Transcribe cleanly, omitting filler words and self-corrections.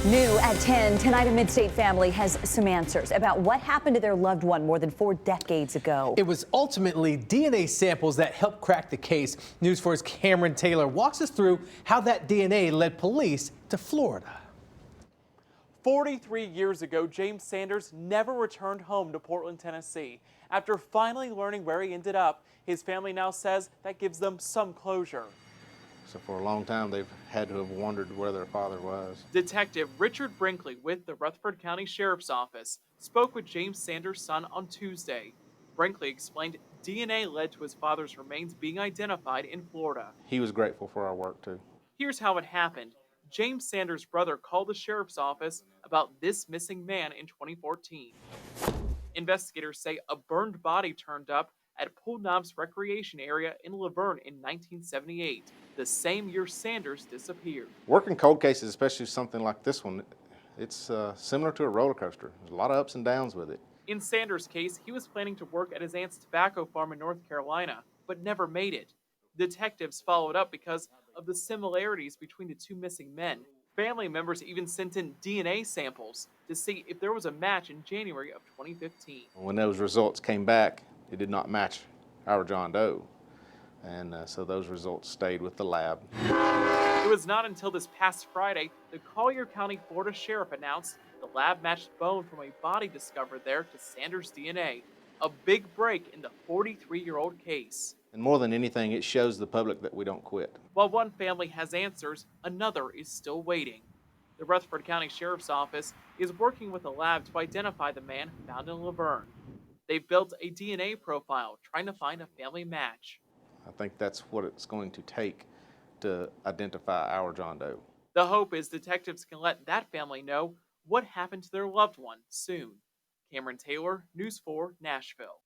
New at 10, tonight a Midstate family has some answers about what happened to their loved one more than 4 decades ago. It was ultimately DNA samples that helped crack the case. News 4's Cameron Taylor walks us through how that DNA led police to Florida. 43 years ago, James Sanders never returned home to Portland, Tennessee. After finally learning where he ended up, his family now says that gives them some closure. So for a long time, they've had to have wondered where their father was. Detective Richard Brinkley with the Rutherford County Sheriff's Office spoke with James Sanders' son on Tuesday. Brinkley explained DNA led to his father's remains being identified in Florida. He was grateful for our work, too. Here's how it happened. James Sanders' brother called the sheriff's office about this missing man in 2014. Investigators say a burned body turned up at Pool Knobs Recreation Area in Laverne in 1978, the same year Sanders disappeared. Working cold cases, especially something like this one, it's similar to a roller coaster. There's a lot of ups and downs with it. In Sanders' case, he was planning to work at his aunt's tobacco farm in North Carolina, but never made it. Detectives followed up because of the similarities between the two missing men. Family members even sent in DNA samples to see if there was a match in January of 2015. When those results came back, it did not match our John Doe. And so those results stayed with the lab. It was not until this past Friday the Collier County, Florida Sheriff announced the lab matched bone from a body discovered there to Sanders' DNA, a big break in the 43-year-old case. And more than anything, it shows the public that we don't quit. While one family has answers, another is still waiting. The Rutherford County Sheriff's Office is working with a lab to identify the man found in Laverne. They've built a DNA profile trying to find a family match. I think that's what it's going to take to identify our John Doe. The hope is detectives can let that family know what happened to their loved one soon. Cameron Taylor, News 4, Nashville.